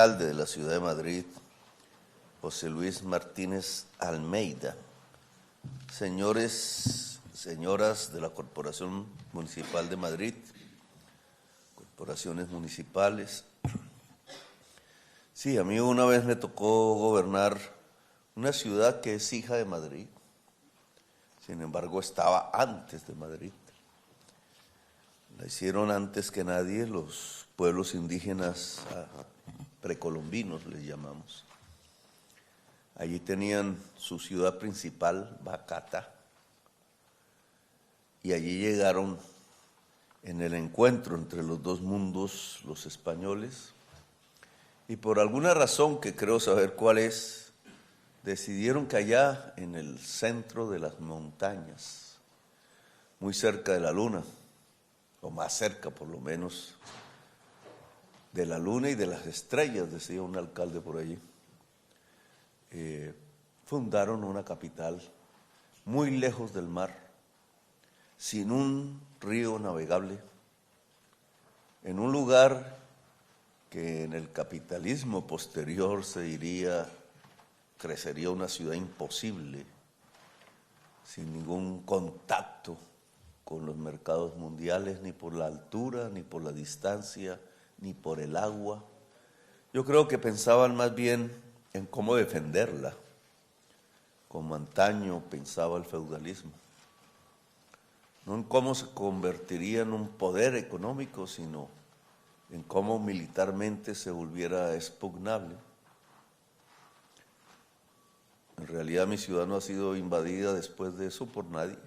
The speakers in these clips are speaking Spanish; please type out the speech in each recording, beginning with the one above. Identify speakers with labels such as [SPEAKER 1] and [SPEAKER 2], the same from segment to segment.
[SPEAKER 1] alcalde de la ciudad de Madrid, José Luis Martínez Almeida, señores, señoras de la Corporación Municipal de Madrid, corporaciones municipales. Sí, a mí una vez me tocó gobernar una ciudad que es hija de Madrid, sin embargo estaba antes de Madrid. La hicieron antes que nadie los pueblos indígenas precolombinos, les llamamos. Allí tenían su ciudad principal, Bacata, y allí llegaron en el encuentro entre los dos mundos los españoles, y por alguna razón que creo saber cuál es, decidieron que allá en el centro de las montañas, muy cerca de la luna, o más cerca por lo menos, de la luna y de las estrellas, decía un alcalde por allí, fundaron una capital muy lejos del mar, sin un río navegable, en un lugar que en el capitalismo posterior se diría crecería una ciudad imposible, sin ningún contacto con los mercados mundiales, ni por la altura, ni por la distancia, ni por el agua. Yo creo que pensaban más bien en cómo defenderla, como antaño pensaba el feudalismo. No en cómo se convertiría en un poder económico, sino en cómo militarmente se volviera expugnable. En realidad mi ciudad no ha sido invadida después de eso por nadie.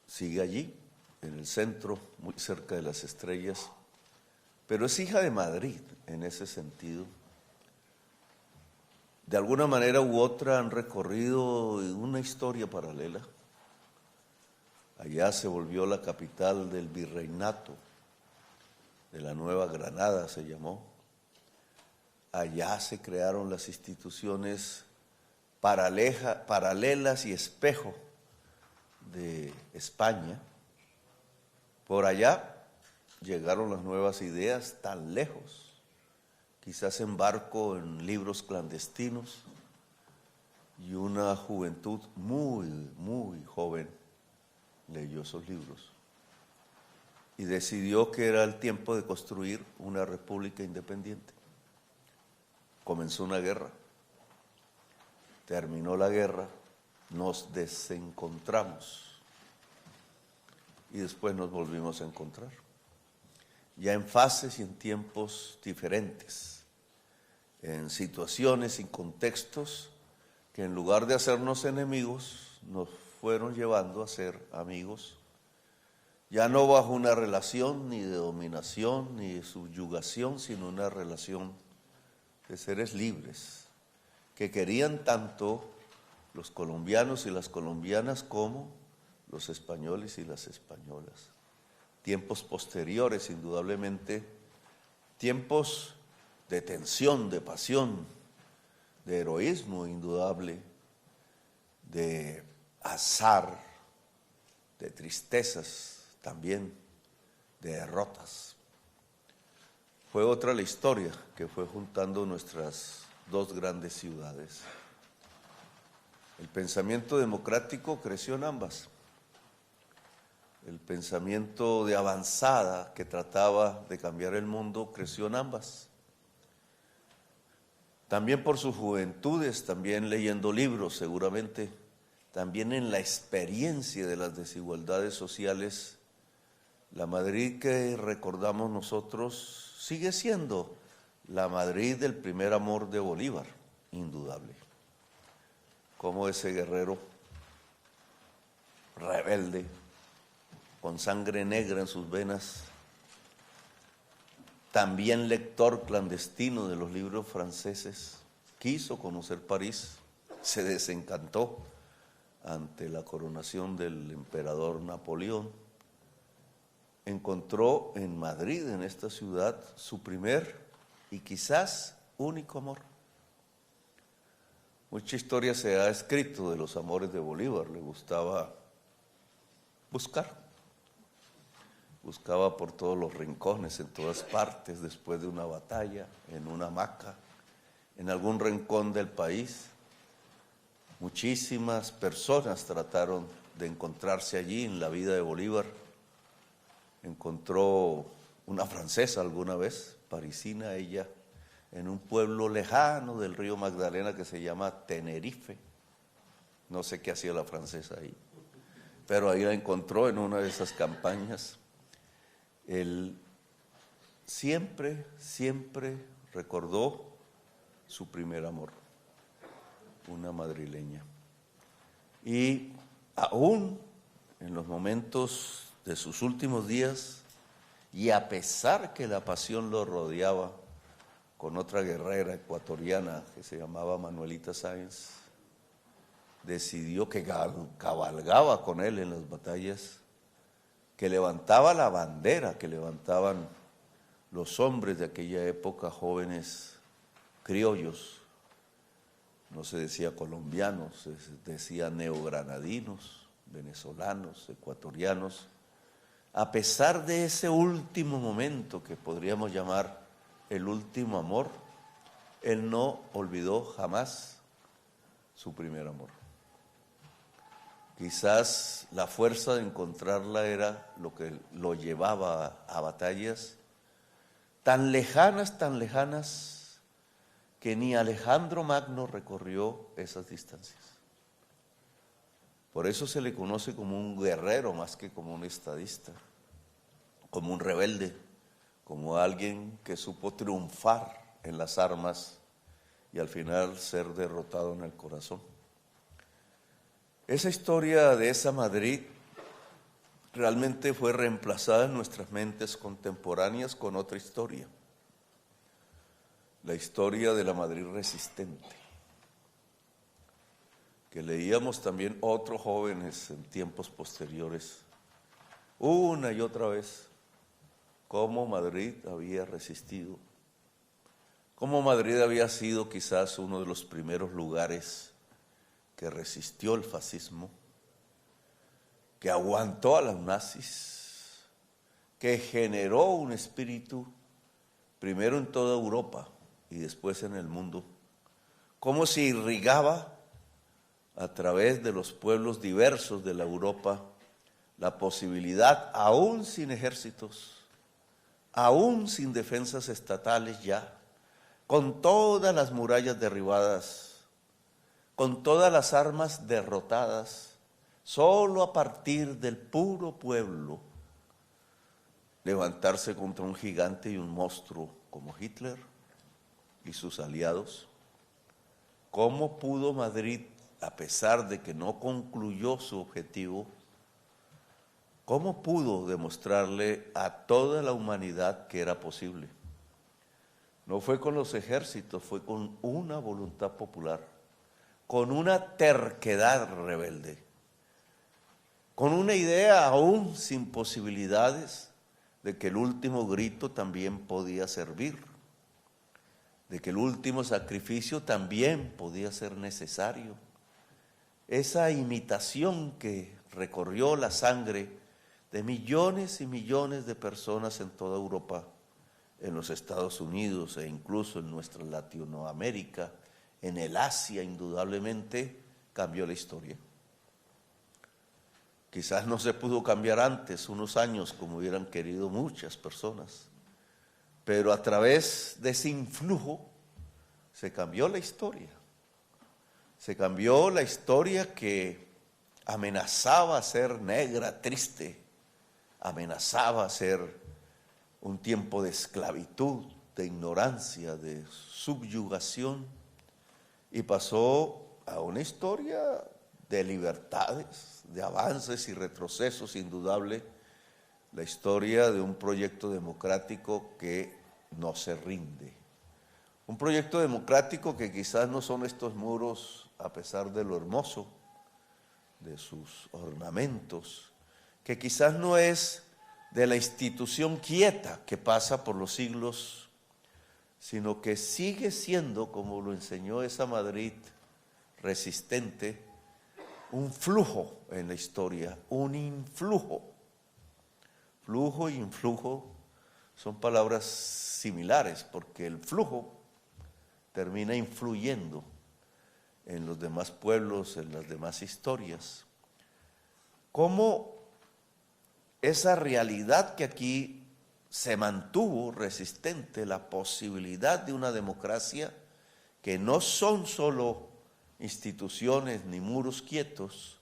[SPEAKER 1] Sigue allí, en el centro, muy cerca de las estrellas, pero es hija de Madrid en ese sentido. De alguna manera u otra han recorrido una historia paralela. Allá se volvió la capital del virreinato, de la Nueva Granada se llamó. Allá se crearon las instituciones paralelas y espejo de España. Por allá llegaron las nuevas ideas tan lejos, quizás en barco, en libros clandestinos, y una juventud muy, muy joven leyó esos libros y decidió que era el tiempo de construir una república independiente. Comenzó una guerra, terminó la guerra, nos desencontramos y después nos volvimos a encontrar, ya en fases y en tiempos diferentes, en situaciones y contextos que en lugar de hacernos enemigos, nos fueron llevando a ser amigos, ya no bajo una relación ni de dominación ni de subyugación, sino una relación de seres libres, que querían tanto los colombianos y las colombianas como los españoles y las españolas. Tiempos posteriores, indudablemente, tiempos de tensión, de pasión, de heroísmo indudable, de azar, de tristezas también, de derrotas. Fue otra la historia que fue juntando nuestras dos grandes ciudades. El pensamiento democrático creció en ambas. El pensamiento de avanzada que trataba de cambiar el mundo creció en ambas. También por sus juventudes, también leyendo libros seguramente, también en la experiencia de las desigualdades sociales, la Madrid que recordamos nosotros sigue siendo la Madrid del primer amor de Bolívar, indudable. Como ese guerrero rebelde, con sangre negra en sus venas, también lector clandestino de los libros franceses, quiso conocer París, se desencantó ante la coronación del emperador Napoleón, encontró en Madrid, en esta ciudad, su primer y quizás único amor. Mucha historia se ha escrito de los amores de Bolívar, le gustaba buscar. buscaba por todos los rincones, en todas partes, después de una batalla, en una hamaca, en algún rincón del país. Muchísimas personas trataron de encontrarse allí en la vida de Bolívar. Encontró una francesa alguna vez, parisina ella, en un pueblo lejano del río Magdalena que se llama Tenerife. No sé qué hacía la francesa ahí, pero ahí la encontró en una de esas campañas. Él siempre recordó su primer amor, una madrileña. Y aún en los momentos de sus últimos días, y a pesar que la pasión lo rodeaba con otra guerrera ecuatoriana que se llamaba Manuelita Sáenz, decidió que cabalgaba con él en las batallas, que levantaba la bandera que levantaban los hombres de aquella época, jóvenes criollos. No se decía colombianos, se decía neogranadinos, venezolanos, ecuatorianos. A pesar de ese último momento que podríamos llamar el último amor, él no olvidó jamás su primer amor. Quizás la fuerza de encontrarla era lo que lo llevaba a batallas tan lejanas, que ni Alejandro Magno recorrió esas distancias. Por eso se le conoce como un guerrero más que como un estadista, como un rebelde, como alguien que supo triunfar en las armas y al final ser derrotado en el corazón. Esa historia de esa Madrid realmente fue reemplazada en nuestras mentes contemporáneas con otra historia, la historia de la Madrid resistente, que leíamos también otros jóvenes en tiempos posteriores, una y otra vez, cómo Madrid había resistido, cómo Madrid había sido quizás uno de los primeros lugares que resistió el fascismo, que aguantó a los nazis, que generó un espíritu primero en toda Europa y después en el mundo, cómo se irrigaba a través de los pueblos diversos de la Europa la posibilidad, aún sin ejércitos, aún sin defensas estatales ya, con todas las murallas derribadas, con todas las armas derrotadas, solo a partir del puro pueblo, levantarse contra un gigante y un monstruo como Hitler y sus aliados. ¿Cómo pudo Madrid, a pesar de que no concluyó su objetivo, cómo pudo demostrarle a toda la humanidad que era posible? No fue con los ejércitos, fue con una voluntad popular, con una terquedad rebelde, con una idea aún sin posibilidades de que el último grito también podía servir, de que el último sacrificio también podía ser necesario. Esa imitación que recorrió la sangre de millones y millones de personas en toda Europa, en los Estados Unidos e incluso en nuestra Latinoamérica, en el Asia indudablemente, cambió la historia. Quizás no se pudo cambiar antes, unos años, como hubieran querido muchas personas, pero a través de ese influjo se cambió la historia. Se cambió la historia que amenazaba ser negra, triste, amenazaba ser un tiempo de esclavitud, de ignorancia, de subyugación, y pasó a una historia de libertades, de avances y retrocesos indudable, la historia de un proyecto democrático que no se rinde. Un proyecto democrático que quizás no son estos muros, a pesar de lo hermoso, de sus ornamentos, que quizás no es de la institución quieta que pasa por los siglos, sino que sigue siendo, como lo enseñó esa Madrid resistente, un flujo en la historia, un influjo Flujo y influjo son palabras similares, porque el flujo termina influyendo en los demás pueblos, en las demás historias. ¿Cómo esa realidad que aquí se mantuvo resistente, la posibilidad de una democracia que no son solo instituciones ni muros quietos,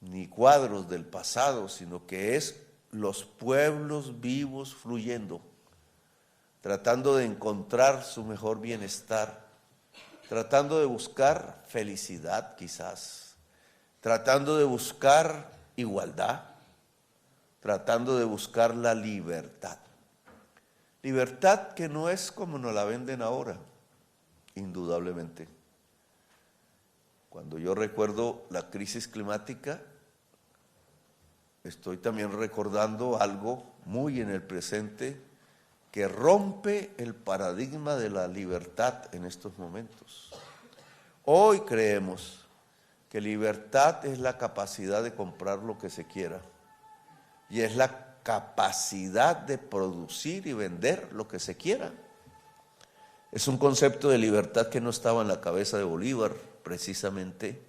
[SPEAKER 1] ni cuadros del pasado, sino que es los pueblos vivos fluyendo, tratando de encontrar su mejor bienestar, tratando de buscar felicidad quizás, tratando de buscar igualdad, tratando de buscar la libertad. Libertad que no es como nos la venden ahora, indudablemente. Cuando yo recuerdo la crisis climática, estoy también recordando algo muy en el presente que rompe el paradigma de la libertad en estos momentos. Hoy creemos que libertad es la capacidad de comprar lo que se quiera y es la capacidad de producir y vender lo que se quiera. Es un concepto de libertad que no estaba en la cabeza de Bolívar, precisamente,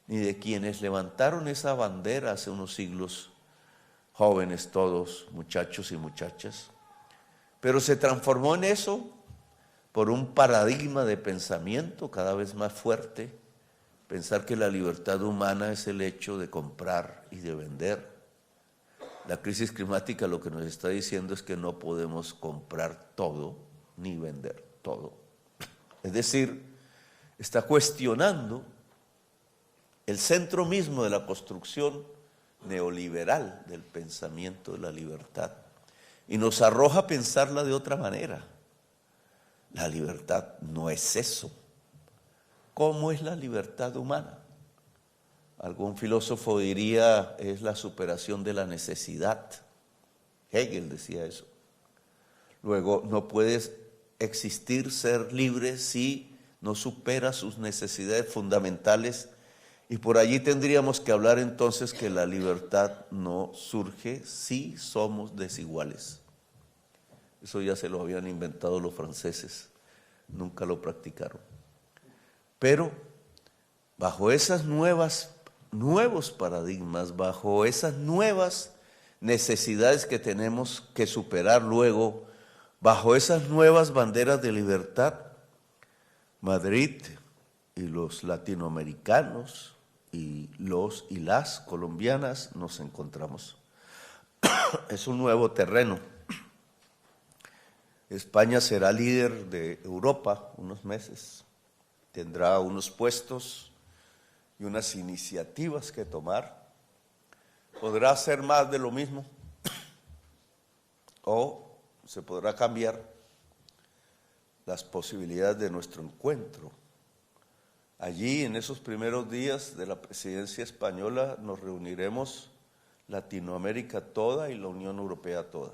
[SPEAKER 1] ni de quienes levantaron esa bandera hace unos siglos, jóvenes todos, muchachos y muchachas, pero se transformó en eso por un paradigma de pensamiento cada vez más fuerte, pensar que la libertad humana es el hecho de comprar y de vender. La crisis climática lo que nos está diciendo es que no podemos comprar todo ni vender todo. Es decir, está cuestionando el centro mismo de la construcción neoliberal del pensamiento de la libertad y nos arroja a pensarla de otra manera. La libertad no es eso. ¿Cómo es la libertad humana? Algún filósofo diría, es la superación de la necesidad. Hegel decía eso. Luego, no puedes existir, ser libre, si no supera sus necesidades fundamentales. Y por allí tendríamos que hablar entonces que la libertad no surge si somos desiguales. Eso ya se lo habían inventado los franceses, nunca lo practicaron. Pero bajo esas nuevos paradigmas, bajo esas nuevas necesidades que tenemos que superar luego, bajo esas nuevas banderas de libertad, Madrid y los latinoamericanos y los y las colombianas nos encontramos. Es un nuevo terreno. España será líder de Europa unos meses, tendrá unos puestos y unas iniciativas que tomar. Podrá hacer más de lo mismo o se podrá cambiar las posibilidades de nuestro encuentro. Allí, en esos primeros días de la presidencia española, nos reuniremos Latinoamérica toda y la Unión Europea toda.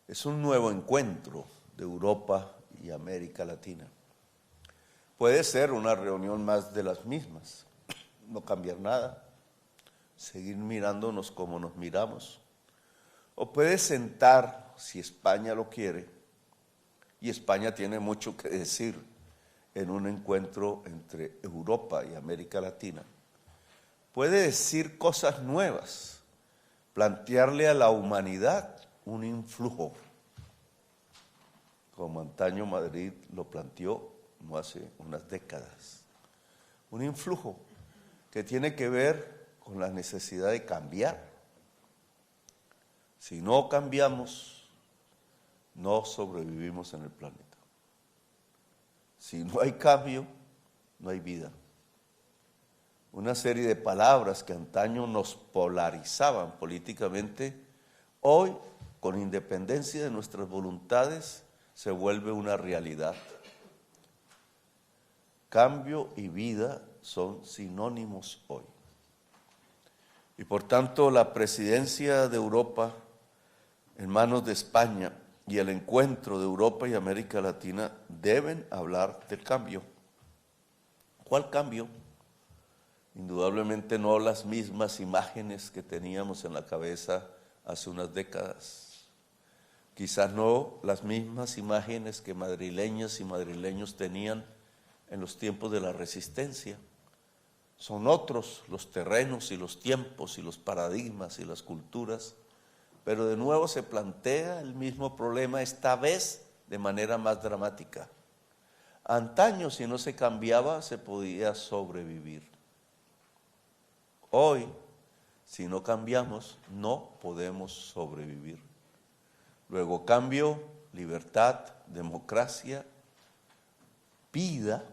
[SPEAKER 1] Es un nuevo encuentro de Europa y América Latina. Puede ser una reunión más de las mismas, no cambiar nada, seguir mirándonos como nos miramos. O puede sentar, si España lo quiere, y España tiene mucho que decir en un encuentro entre Europa y América Latina. Puede decir cosas nuevas, plantearle a la humanidad un influjo, como antaño Madrid lo planteó no hace unas décadas. Un influjo que tiene que ver con la necesidad de cambiar. Si no cambiamos, no sobrevivimos en el planeta. Si no hay cambio, no hay vida. Una serie de palabras que antaño nos polarizaban políticamente, hoy, con independencia de nuestras voluntades, se vuelve una realidad. Cambio y vida son sinónimos hoy. Y por tanto, la presidencia de Europa en manos de España y el encuentro de Europa y América Latina deben hablar del cambio. ¿Cuál cambio? Indudablemente no las mismas imágenes que teníamos en la cabeza hace unas décadas. Quizás no las mismas imágenes que madrileñas y madrileños tenían en los tiempos de la resistencia. Son otros los terrenos y los tiempos y los paradigmas y las culturas, pero de nuevo se plantea el mismo problema, esta vez de manera más dramática. Antaño, si no se cambiaba, se podía sobrevivir. Hoy, si no cambiamos, no podemos sobrevivir. Luego, cambio, libertad, democracia, vida,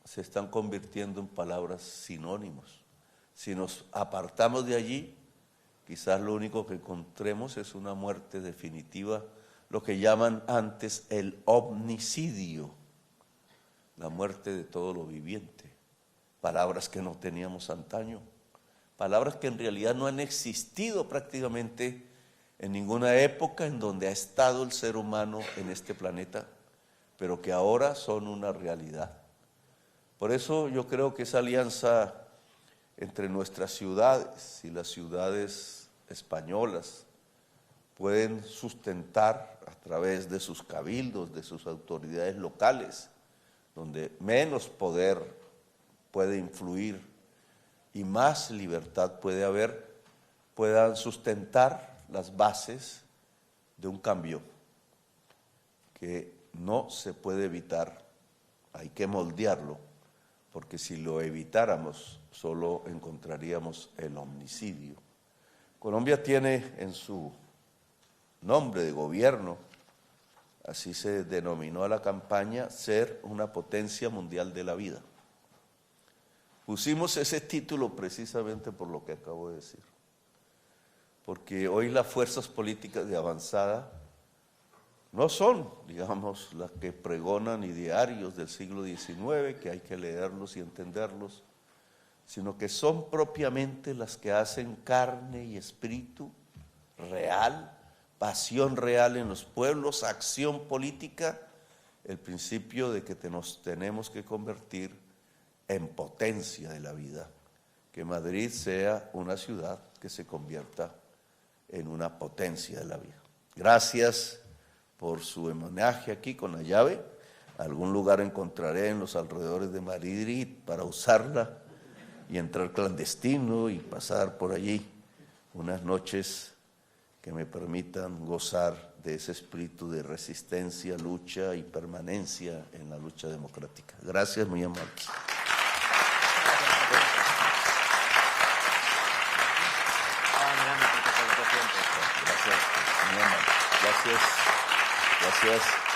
[SPEAKER 1] se están convirtiendo en palabras sinónimos. Si nos apartamos de allí, quizás lo único que encontremos es una muerte definitiva, lo que llaman antes el omnicidio, la muerte de todo lo viviente. Palabras que no teníamos antaño, palabras que en realidad no han existido prácticamente en ninguna época en donde ha estado el ser humano en este planeta, pero que ahora son una realidad. Por eso yo creo que esa alianza entre nuestras ciudades y las ciudades españolas pueden sustentar a través de sus cabildos, de sus autoridades locales, donde menos poder puede influir y más libertad puede haber, puedan sustentar las bases de un cambio que no se puede evitar, hay que moldearlo, porque si lo evitáramos solo encontraríamos el omnicidio. Colombia tiene en su nombre de gobierno, así se denominó a la campaña, ser una potencia mundial de la vida. Pusimos ese título precisamente por lo que acabo de decir, porque hoy las fuerzas políticas de avanzada no son, digamos, las que pregonan idearios del siglo XIX, que hay que leerlos y entenderlos, sino que son propiamente las que hacen carne y espíritu real, pasión real en los pueblos, acción política, el principio de que nos tenemos que convertir en potencia de la vida, que Madrid sea una ciudad que se convierta en una potencia de la vida. Gracias por su homenaje aquí con la llave. Algún lugar encontraré en los alrededores de Madrid para usarla y entrar clandestino y pasar por allí unas noches que me permitan gozar de ese espíritu de resistencia, lucha y permanencia en la lucha democrática. Gracias, muy amable. Gracias, muy amable. Gracias. Gracias.